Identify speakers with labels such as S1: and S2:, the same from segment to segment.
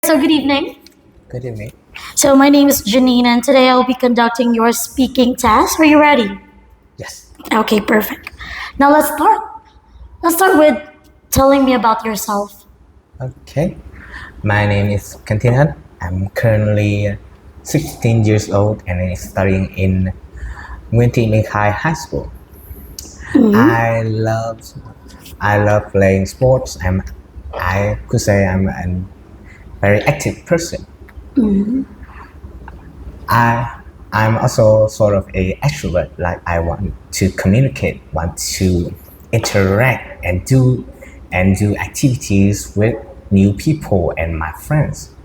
S1: So, good evening.
S2: Good evening.
S1: So, my name is Janine, and today I'll be conducting your speaking test. Are you ready?
S2: Yes.
S1: Okay, perfect. Now, let's start. Let's start with telling me about yourself.
S2: Okay. My name is Thiên Ân. I'm currently 16 years old and I'm studying in Nguyễn Thị Minh Khai High School. I love I love playing sports. I could say I'm a very active person. I I'm also sort of a extrovert. Like I want to communicate, want to interact and do activities with new people and my friends.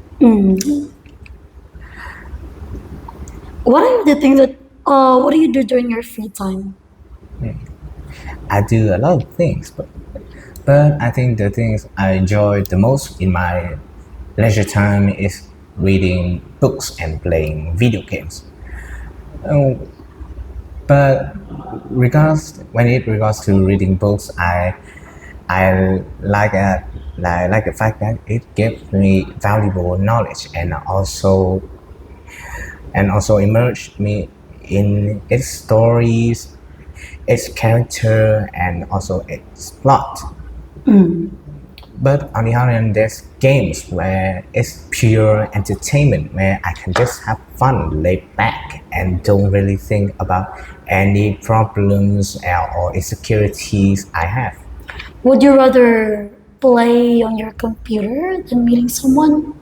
S1: What are the things that what do you do during your free time?
S2: I do a lot of things, but I think the things I enjoy the most in my leisure time is reading books and playing video games. Um, but when it regards to reading books, I like the fact that it gives me valuable knowledge and also immerse me in its stories, its character, and also its plot. But on the other hand, there's games where it's pure entertainment, where I can just have fun, lay back, and don't really think about any problems or insecurities I have.
S1: Would you rather play on your computer than meeting someone?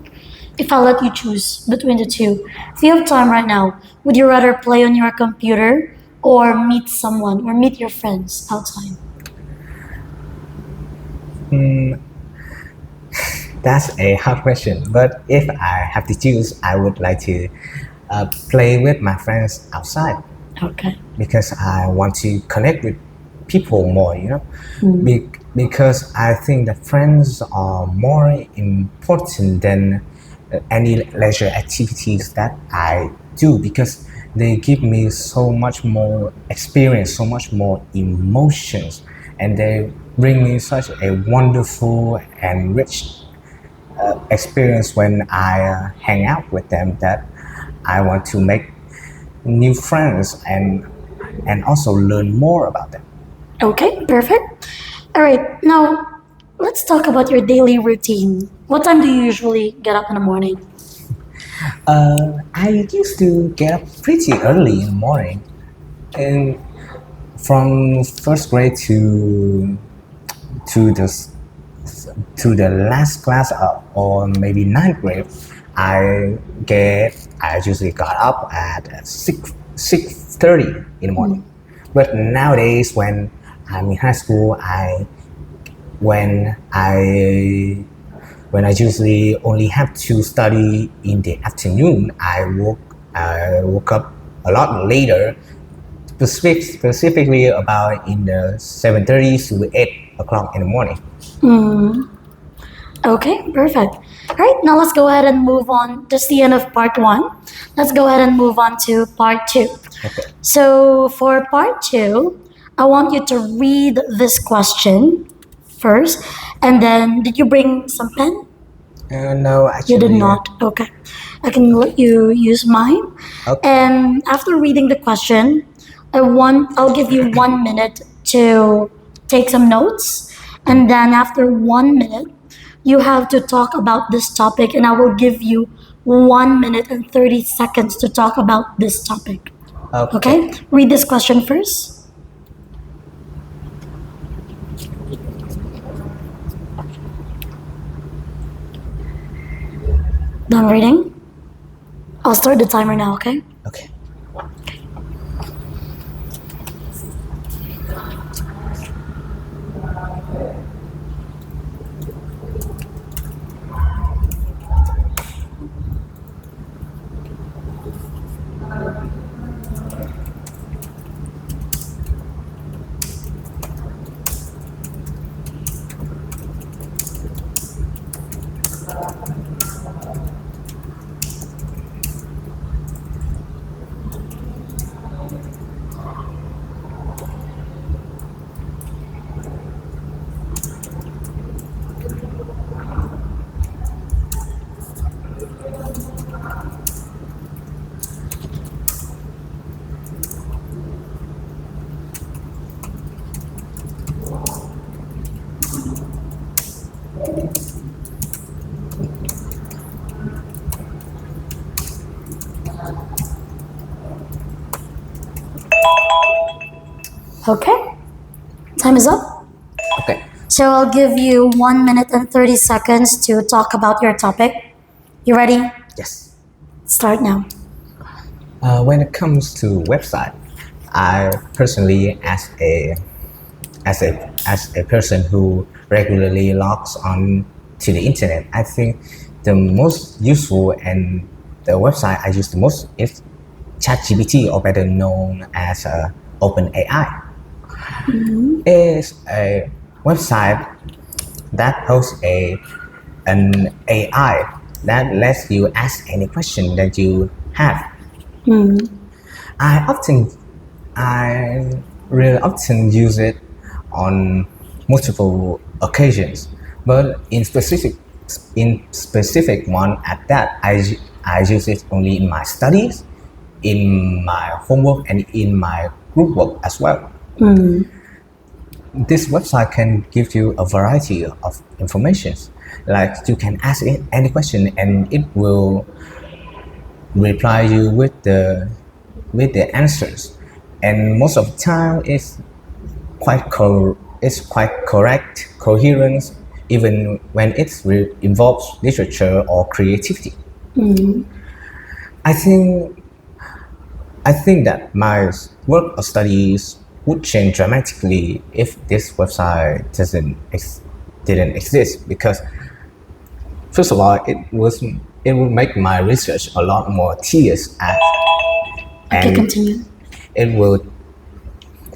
S1: If I let you choose between the two, if you have time right now, would you rather play on your computer or meet someone or meet your friends outside?
S2: That's a hard question, but if I have to choose, I would like to play with my friends outside
S1: Okay.
S2: because I want to connect with people more, because I think that friends are more important than any leisure activities that I do because they give me so much more experience, so much more emotions, and they bring me such a wonderful and rich experience when I hang out with them that I want to make new friends and also learn more about them.
S1: Okay, perfect. All right, now let's talk about your daily routine. What time do you usually get up in the morning?
S2: I used to get up pretty early in the morning, and from first grade to the s- to the last class up or maybe ninth grade, I usually got up at 6:30 in the morning. But nowadays, when I'm in high school, when I when I usually only have to study in the afternoon, I woke up a lot later, specifically about in the 7:30 to 8 o'clock in the morning.
S1: Okay, perfect. All right, now let's go ahead and move on. That's the end of part one. Let's go ahead and move on to part two.
S2: Okay.
S1: So, for part two, I want you to read this question first, and then did you bring some pen?
S2: No,
S1: You did
S2: actually,
S1: not. Okay. I can let you use mine.
S2: okay.
S1: And after reading the question, I'll give you 1 minute to take some notes. And then after 1 minute, you have to talk about this topic and I will give you 1 minute and 30 seconds to talk about this topic.
S2: Okay.
S1: Okay? Read this question first. Done reading? I'll start the timer now, okay?
S2: Okay.
S1: Okay, time is up.
S2: Okay.
S1: So I'll give you 1 minute and 30 seconds to talk about your topic. You ready?
S2: Yes.
S1: Start now.
S2: When it comes to website, I personally, as a person who regularly logs on to the internet, I think the most useful and the website I use the most is ChatGPT, or better known as OpenAI. It's a website that hosts an AI that lets you ask any question that you have. I often, I really often use it on multiple occasions, but in specific one at that, I use it only in my studies, in my homework, and in my group work as well. This website can give you a variety of information. Like you can ask it any question and it will reply you with the answers. And most of the time it's quite correct, coherent, even when it involves literature or creativity. I think I think that my work or studies would change dramatically if this website didn't exist, because first of all it would make my research a lot more tedious,
S1: Okay,
S2: and
S1: continue.
S2: it will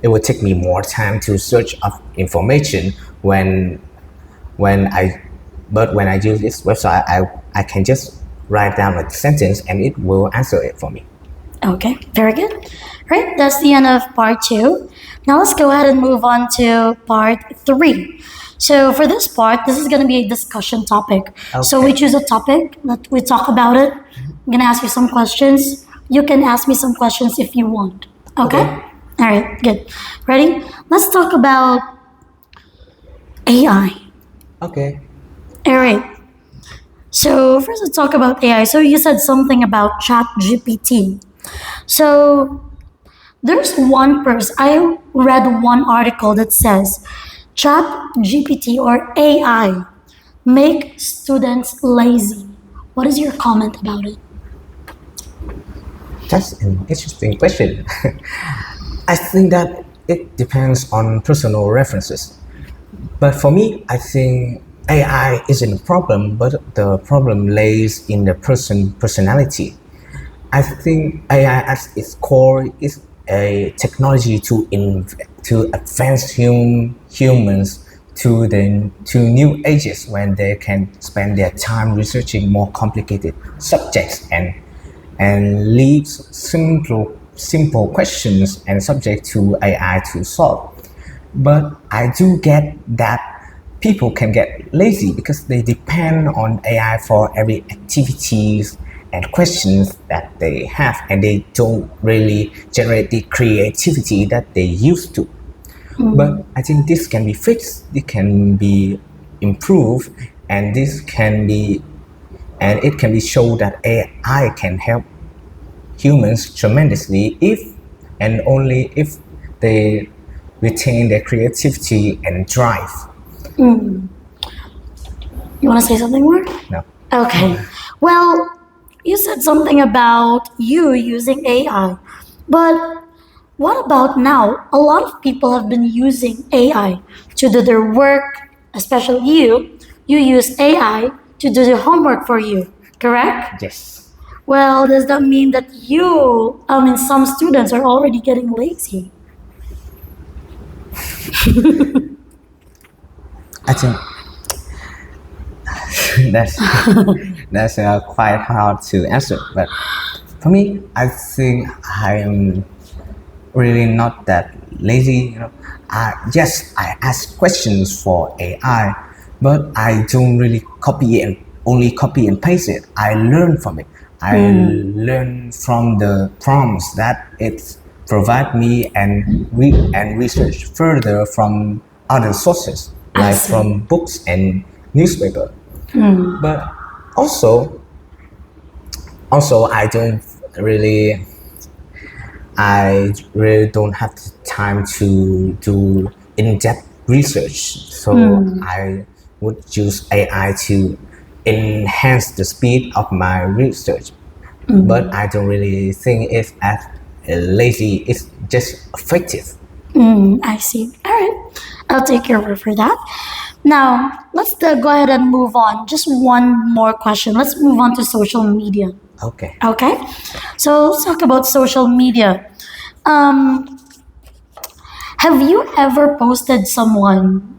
S2: it will take me more time to search up information when I but when I use this website, I can just write down a sentence and it will answer it for me.
S1: Okay, very good. Right, that's the end of part two. Now let's go ahead and move on to part three. So for this part, this is going to be a discussion topic. So we
S2: Okay.
S1: choose a topic that we talk about it. I'm going to ask you some questions. You can ask me some questions if you want. Okay?
S2: Okay.
S1: All right, good. Ready? Let's talk about AI.
S2: Okay.
S1: All right. So first, let's talk about AI. So you said something about Chat GPT. So there's one person, I read one article that says Chat GPT or AI make students lazy. What is your comment about it?
S2: That's an interesting question. I think that it depends on personal references. But for me, I think AI isn't a problem, but the problem lays in the personality. I think AI at its core is a technology to advance humans to new ages when they can spend their time researching more complicated subjects and leaves simple questions and subject to AI to solve. But I do get that people can get lazy because they depend on AI for every activities and questions that they have, and they don't really generate the creativity that they used to. But I think this can be fixed, it can be improved, and it can be shown that AI can help humans tremendously if and only if they retain their creativity and drive.
S1: You want to say something more?
S2: No.
S1: Okay. Well, you said something about you using AI, but what about now? A lot of people have been using AI to do their work, especially you. You use AI to do the homework for you, correct?
S2: Yes.
S1: Well, does that mean that some students are already getting lazy?
S2: I think that's that's quite hard to answer. But for me, I think I am really not that lazy. Yes, I ask questions for AI, but I don't really only copy and paste it. I learn from it. I learn from the prompts that it provide me and research further from other sources,
S1: I
S2: like
S1: see.
S2: from books and newspaper. But also, I don't really I really don't have the time to do in-depth research, so I would use AI to enhance the speed of my research. But I don't really think it's as lazy. It's just effective.
S1: I see. All right. I'll take your word for that. Now, let's go ahead and move on. Just one more question. Let's move on to social media.
S2: Okay.
S1: Okay? So, let's talk about social media. Um, have you ever posted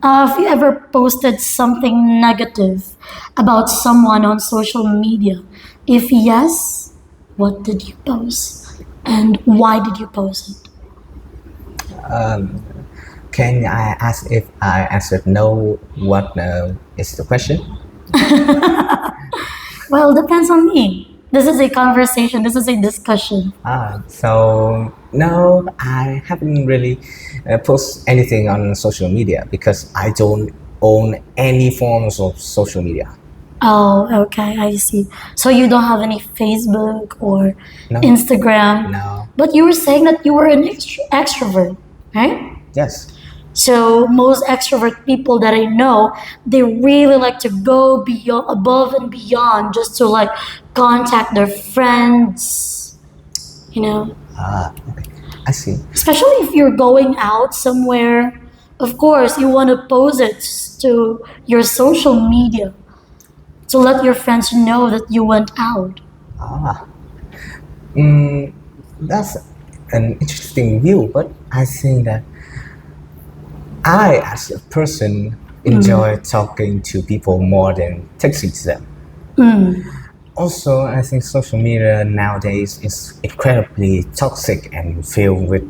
S1: have you ever posted something negative about someone on social media? If yes, what did you post? And why did you post it?
S2: Can I ask if I answered no? What is the question?
S1: Well, depends on me. This is a conversation, this is a discussion.
S2: So no, I haven't really post anything on social media because I don't own any forms of social media.
S1: Oh, okay, I see. So you don't have any Facebook or
S2: No.
S1: Instagram?
S2: No.
S1: But you were saying that you were an extrovert, right?
S2: Yes.
S1: So most extrovert people that I know, they really like to go beyond, above and beyond, just to like contact their friends, you know.
S2: Okay. I see.
S1: Especially if you're going out somewhere, of course you want to post it to your social media to let your friends know that you went out.
S2: That's an interesting view, but I think that I, as a person, enjoy talking to people more than texting them. Also, I think social media nowadays is incredibly toxic and filled with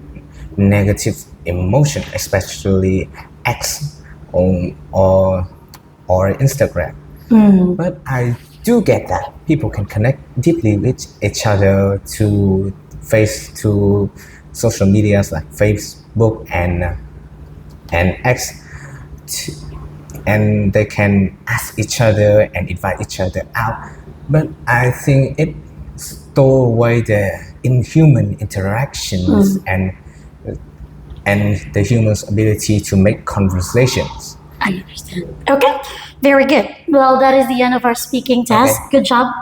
S2: negative emotion, especially X or Instagram. But I do get that people can connect deeply with each other to social medias like Facebook and X, t- and they can ask each other and invite each other out. But I think it stole away the inhuman interactions and the human's ability to make conversations.
S1: I understand. Okay, very good. Well, that is the end of our speaking test.
S2: Okay.
S1: Good job.